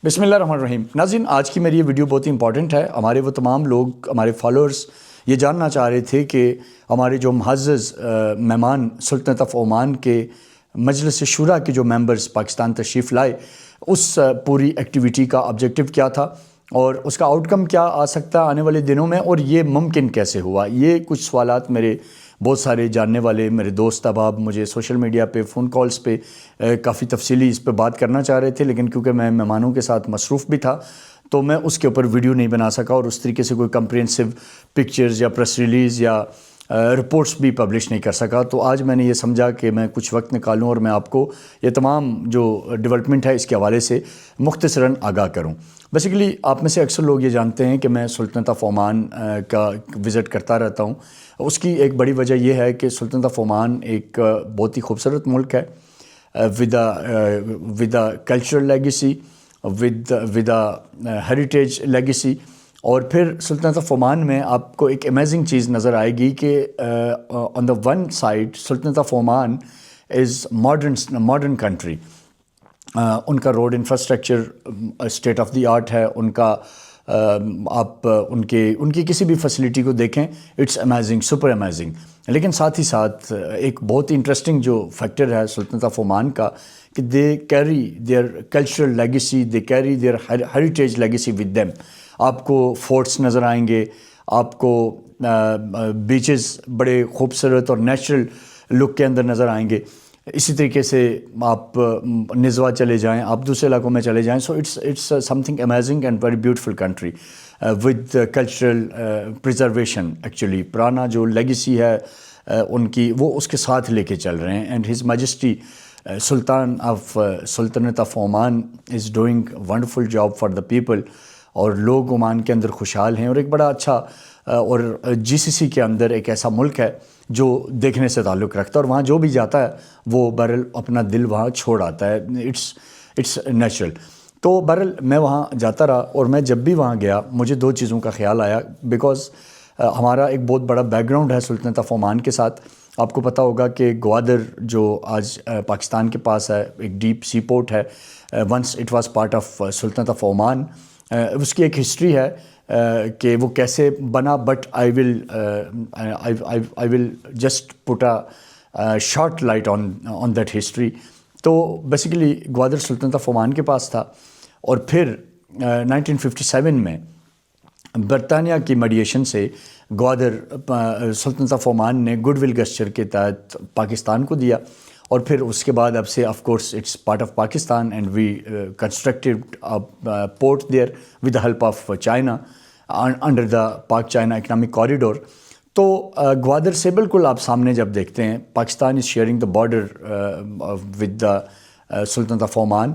بسم اللہ الرحمن الرحیم۔ ناظرین، آج کی میری یہ ویڈیو بہت ہی امپورٹنٹ ہے۔ ہمارے وہ تمام لوگ، ہمارے فالوورز یہ جاننا چاہ رہے تھے کہ ہمارے جو معزز مہمان سلطنت آف عمان کے مجلس شورا کے جو ممبرز پاکستان تشریف لائے، اس پوری ایکٹیویٹی کا آبجیکٹیو کیا تھا اور اس کا آؤٹ کم کیا آ سکتا ہے آنے والے دنوں میں، اور یہ ممکن کیسے ہوا۔ یہ کچھ سوالات میرے بہت سارے جاننے والے میرے دوست احباب مجھے سوشل میڈیا پہ، فون کالز پہ کافی تفصیلی اس پہ بات کرنا چاہ رہے تھے، لیکن کیونکہ میں مہمانوں کے ساتھ مصروف بھی تھا تو میں اس کے اوپر ویڈیو نہیں بنا سکا اور اس طریقے سے کوئی کمپریہنسو پکچرز یا پریس ریلیز یا رپورٹس بھی پبلش نہیں کر سکا۔ تو آج میں نے یہ سمجھا کہ میں کچھ وقت نکالوں اور میں آپ کو یہ تمام جو ڈیولپمنٹ ہے اس کے حوالے سے مختصراً آگاہ کروں۔ بیسیکلی آپ میں سے اکثر لوگ یہ جانتے ہیں کہ میں سلطنت آف عمان کا وزٹ کرتا رہتا ہوں۔ اس کی ایک بڑی وجہ یہ ہے کہ سلطنت آف عمان ایک بہت ہی خوبصورت ملک ہے، with a cultural legacy, with a heritage legacy. اور پھر سلطنت آف عمان میں آپ کو ایک امیزنگ چیز نظر آئے گی کہ آن دا ون سائڈ سلطنت of Oman is modern country. ان کا road infrastructure state of the art ہے، ان کا آپ ان کی کسی بھی فیسلٹی کو دیکھیں، اٹس امیزنگ، سپر امیزنگ۔ لیکن ساتھ ہی ساتھ ایک بہت ہی انٹرسٹنگ جو فیکٹر ہے سلطنت آف عمان کا کہ they carry their cultural legacy, they carry their heritage legacy with them. آپ کو فورٹس نظر آئیں گے، آپ کو بیچز بڑے خوبصورت اور نیچرل لک کے اندر نظر آئیں گے۔ اسی طریقے سے آپ نزوا چلے جائیں، آپ دوسرے علاقوں میں چلے جائیں، so it's something amazing and very beautiful country with cultural preservation. Actually پرانا جو لیگیسی ہے ان کی، وہ اس کے ساتھ لے کے چل رہے ہیں۔ اینڈ ہز میجسٹی سلطنت of Oman is doing wonderful job for the people, اور لوگ عمان کے اندر خوشحال ہیں، اور ایک بڑا اچھا اور جی سی سی کے اندر ایک ایسا ملک ہے جو دیکھنے سے تعلق رکھتا ہے، اور وہاں جو بھی جاتا ہے وہ بہرحال اپنا دل وہاں چھوڑ آتا ہے، اٹس نیچرل۔ تو بہرحال میں وہاں جاتا رہا، اور میں جب بھی وہاں گیا مجھے دو چیزوں کا خیال آیا، بیکاز ہمارا ایک بہت بڑا بیک گراؤنڈ ہے سلطنت آف عمان کے ساتھ۔ آپ کو پتہ ہوگا کہ گوادر جو آج پاکستان کے پاس ہے، ایک ڈیپ سی پورٹ ہے، once it was part of سلطنت آف عمان۔ اس کی ایک ہسٹری ہے کہ وہ کیسے بنا، but I will just put a short light on that history. تو بیسیکلی گوادر سلطنت آف عمان کے پاس تھا، اور پھر 1957 میں برطانیہ کی میڈیشن سے گوادر سلطنت آف عمان نے گڈ ول گسچر کے تحت پاکستان کو دیا، اور پھر اس کے بعد اب سے of course it's part of Pakistan, and we constructed port there with the help of China under the Pak China economic corridor. تو گوادر سے بالکل آپ سامنے جب دیکھتے ہیں، Pakistan is sharing the border with the سلطنت of Oman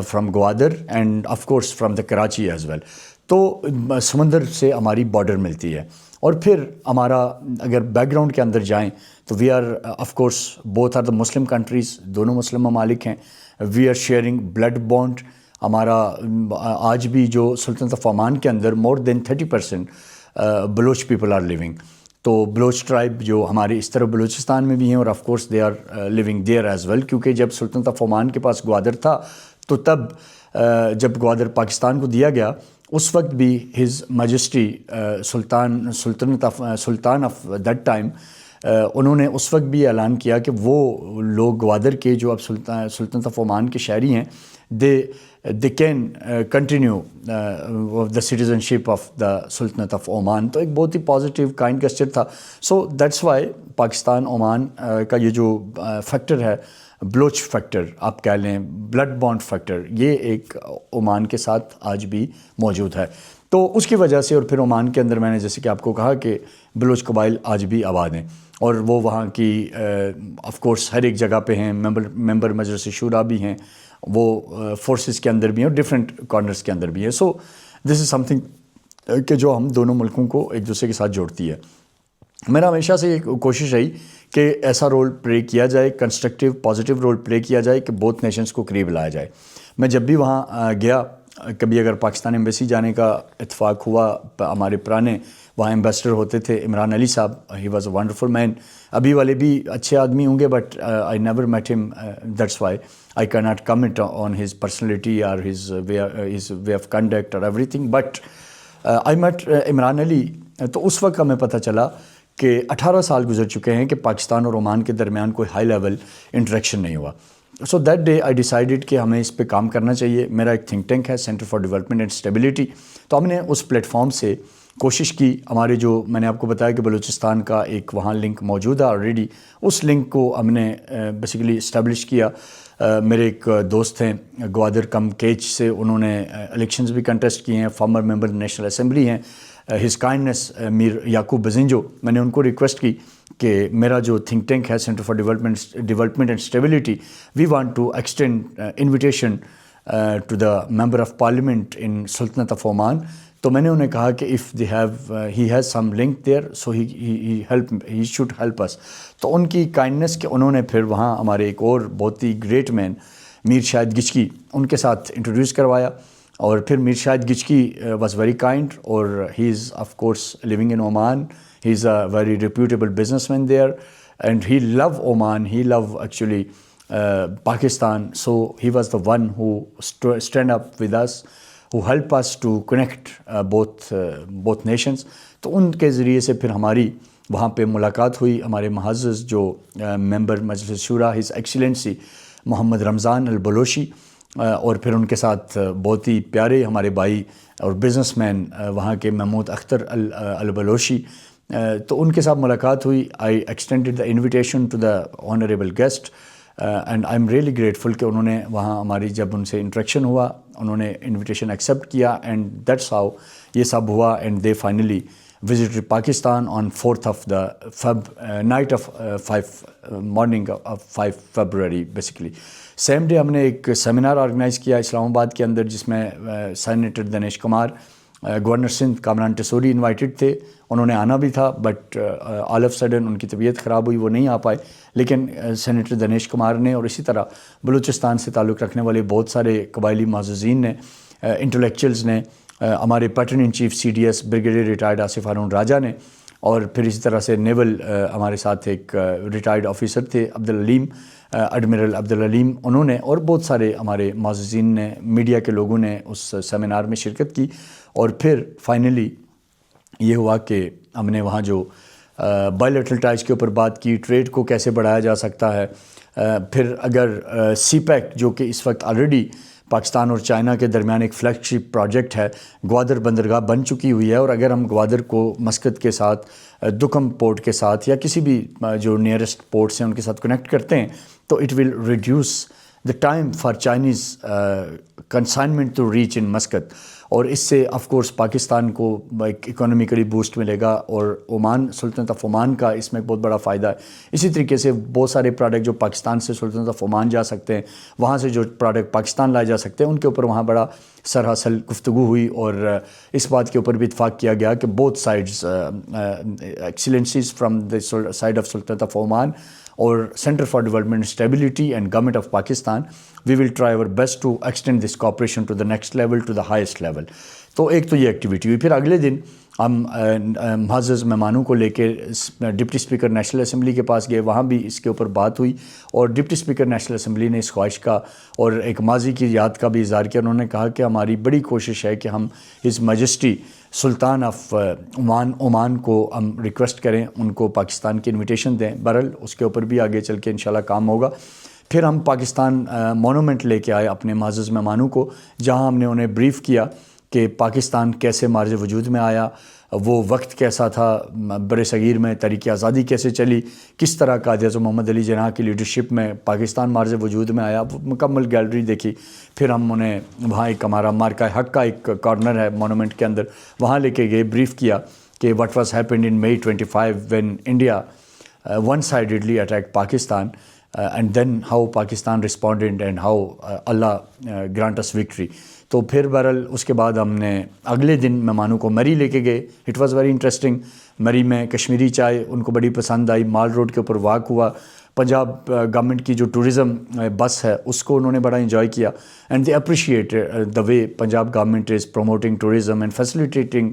from Gwadar, and of course from the Karachi as well. تو سمندر سے ہماری بارڈر ملتی ہے، اور پھر ہمارا اگر بیک گراؤنڈ کے اندر جائیں تو we are of course both are the Muslim countries, دونوں مسلم ممالک ہیں۔ We are sharing blood bond. ہمارا آج بھی جو سلطنت آف عمان کے اندر more than 30% Baloch people are living. تو بلوچ ٹرائب جو ہمارے اس طرف بلوچستان میں بھی ہیں، اور of course they are living there as well, کیونکہ جب سلطنت آف عمان کے پاس گوادر تھا تو تب جب گوادر پاکستان کو دیا گیا اس وقت بھی his majesty Sultan of that time, انہوں نے اس وقت بھی اعلان کیا کہ وہ لوگ گوادر کے جو اب سلطنت آف عمان کے شہری ہیں، they can continue the citizenship of the سلطنت آف عمان۔ تو ایک بہت ہی پازیٹیو کائنڈ گسچر تھا۔ So that's why Pakistan Oman کا یہ جو فیکٹر ہے، بلوچ فیکٹر آپ کہہ لیں، بلڈ بانڈ فیکٹر، یہ ایک عمان کے ساتھ آج بھی موجود ہے۔ تو اس کی وجہ سے، اور پھر عمان کے اندر میں نے جیسے کہ آپ کو کہا کہ بلوچ قبائل آج بھی آباد ہیں، اور وہ وہاں کی آف کورس ہر ایک جگہ پہ ہیں، ممبر مجلس شورا بھی ہیں، وہ فورسز کے اندر بھی ہیں، اور ڈفرینٹ کارنرز کے اندر بھی ہیں۔ سو دس از سم تھنگ کہ جو ہم دونوں ملکوں کو ایک دوسرے کے ساتھ جوڑتی ہے۔ میرا ہمیشہ سے ایک کوشش رہی کہ ایسا رول پلے کیا جائے، کنسٹرکٹیو پازیٹیو رول پلے کیا جائے کہ بوتھ نیشنز کو قریب لایا جائے۔ میں جب بھی وہاں گیا، کبھی اگر پاکستان ایمبیسی جانے کا اتفاق ہوا، ہمارے پرانے وہاں ایمبیسڈر ہوتے تھے Imran Ali Sahab. He was a wonderful man. ابھی والے بھی اچھے آدمی ہوں گے, but I never met him, that's why I can not comment on his personality اور ہز وے آف کنڈکٹ اور everything. But I met Imran Ali. تو اس وقت ہمیں پتہ چلا کہ 18 سال گزر چکے ہیں کہ پاکستان اور عمان کے درمیان کوئی ہائی لیول انٹریکشن نہیں ہوا. So that day I decided کہ ہمیں اس پہ کام کرنا چاہیے. میرا ایک تھنک ٹینک ہے, centre for development and stability. تو ہم نے اس پلیٹ فارم سے کوشش کی, ہمارے جو میں نے آپ کو بتایا کہ بلوچستان کا ایک وہاں لنک موجود ہے آلریڈی, اس لنک کو ہم نے بیسیکلی اسٹیبلش کیا. میرے ایک دوست ہیں گوادر کم کیچ سے, انہوں نے الیکشنز بھی کنٹیسٹ کیے ہیں, فارمر ممبر نیشنل اسمبلی ہیں. ہز کائنڈنس میر یعقوب بزنجو, میں نے ان کو ریکویسٹ کی کہ میرا جو تھنک ٹینک ہے centre for development and stability, we want to extend invitation to the member of parliament in سلطنت آف عمان. تو میں نے انہیں کہا کہ if they have he has some link there so he should help us. تو ان کی کائنڈنس کہ انہوں نے پھر وہاں ہمارے ایک اور بہت ہی گریٹ مین میر شاہد گچکی ان کے ساتھ انٹروڈیوس کروایا. اور پھر Mir Shahid Gichki was very kind, اور he is of course living in Oman. He is a very reputable business man there and he love Oman, he love actually Pakistan. So he was the one who stand up with us, who help us to connect both nations. تو ان کے ذریعے سے پھر ہماری وہاں پہ ملاقات ہوئی. ہمارے معزز جو ممبر مجلس شورا ہز ایکسیلنسی محمد رمضان البلوچی, اور پھر ان کے ساتھ بہت ہی پیارے ہمارے بھائی اور بزنس مین وہاں کے محمود اختر البلوچی. تو ان کے ساتھ ملاقات ہوئی. I extended the invitation to the honourable guest and I am really grateful کہ انہوں نے وہاں ہماری جب ان سے انٹریکشن ہوا انہوں نے انویٹیشن ایکسیپٹ کیا, اینڈ دیٹس ہاؤ یہ سب ہوا. And they finally visited Pakistan on 4th of the night of 5 morning of 5 February. Basically same day ہم نے ایک سیمینار آرگنائز کیا اسلام آباد کے اندر, جس میں senator Dinesh Kumar, governor Sindh Kamran Tessori invited تھے. انہوں نے آنا بھی تھا, بٹ آل آف سڈن ان کی طبیعت خراب ہوئی, وہ نہیں آ پائے. لیکن سینیٹر دنیش کمار نے اور اسی طرح بلوچستان سے تعلق رکھنے والے بہت سارے قبائلی معززین نے, انٹلیکچوئلز نے, ہمارے patron in chief CDS brigadier retired Asif Haroon Raja نے, اور پھر اسی طرح سے نیول ہمارے ساتھ ایک ریٹائرڈ آفیسر تھے عبدالعلیم, ایڈمرل عبدالعلیم, انہوں نے, اور بہت سارے ہمارے معززین نے, میڈیا کے لوگوں نے اس سیمینار میں شرکت کی. اور پھر فائنلی یہ ہوا کہ ہم نے وہاں جو بائیلیٹرل ٹائز کے اوپر بات کی, ٹریڈ کو کیسے بڑھایا جا سکتا ہے. پھر اگر CPEC جو کہ اس وقت آلریڈی پاکستان اور چائنا کے درمیان ایک فلیگ شپ پروجیکٹ ہے, گوادر بندرگاہ بن چکی ہوئی ہے, اور اگر ہم گوادر کو مسقط کے ساتھ, دکم پورٹ کے ساتھ, یا کسی بھی جو نیئرسٹ پورٹس ہیں ان کے ساتھ کنیکٹ کرتے ہیں, تو it will reduce the time for Chinese consignment to reach in Muscat. اور اس سے آف کورس پاکستان کو ایک اکانومیکلی بوسٹ ملے گا, اور عمان, سلطنت آف عمان کا اس میں ایک بہت بڑا فائدہ ہے. اسی طریقے سے بہت سارے پروڈکٹ جو پاکستان سے سلطنت آف عمان جا سکتے ہیں, وہاں سے جو پروڈکٹ پاکستان لائے جا سکتے ہیں, ان کے اوپر وہاں بڑا سرحاصل گفتگو ہوئی, اور اس بات کے اوپر بھی اتفاق کیا گیا کہ both sides excellencies from the side of سلطنت آف عمان اور centre for development stability and government of Pakistan, we will try our best to extend this cooperation to the next level, to the highest level. تو ایک تو یہ activity ہوئی. پھر اگلے دن ہم معزز مہمانوں کو لے کے ڈپٹی اسپیکر نیشنل اسمبلی کے پاس گئے, وہاں بھی اس کے اوپر بات ہوئی, اور ڈپٹی اسپیکر نیشنل اسمبلی نے اس خواہش کا اور ایک ماضی کی یاد کا بھی اظہار کیا. انہوں نے کہا کہ ہماری بڑی کوشش ہے کہ ہم his majesty Sultan of Oman کو ہم ریکویسٹ کریں, ان کو پاکستان کی انویٹیشن دیں. بہرحال اس کے اوپر بھی آگے چل کے انشاءاللہ کام ہوگا. پھر ہم پاکستان مونومنٹ لے کے آئے اپنے معزز مہمانوں کو, جہاں ہم نے انہیں بریف کیا کہ پاکستان کیسے مارز وجود میں آیا, وہ وقت کیسا تھا بر صغیر میں, تحریک آزادی کیسے چلی, کس طرح قائد اعظم محمد علی جناح کی لیڈرشپ میں پاکستان مارز وجود میں آیا. مکمل گیلری دیکھی. پھر ہم انہیں وہاں ایک ہمارا مارکہ حق کا ایک کارنر ہے مونومنٹ کے اندر, وہاں لے کے گئے, بریف کیا کہ what was happened in May 25 when India one sidedly attack Pakistan, and then how Pakistan responded and how Allah grant us victory. تو پھر بہرحال اس کے بعد ہم نے اگلے دن مہمانوں کو مری لے کے گئے. It was very interesting. Murree میں کشمیری چائے ان کو بڑی پسند آئی. مال روڈ کے اوپر واک ہوا. پنجاب گورنمنٹ کی جو ٹورزم بس ہے اس کو انہوں نے بڑا انجوائے کیا, and they appreciate the way Punjab government is promoting tourism and facilitating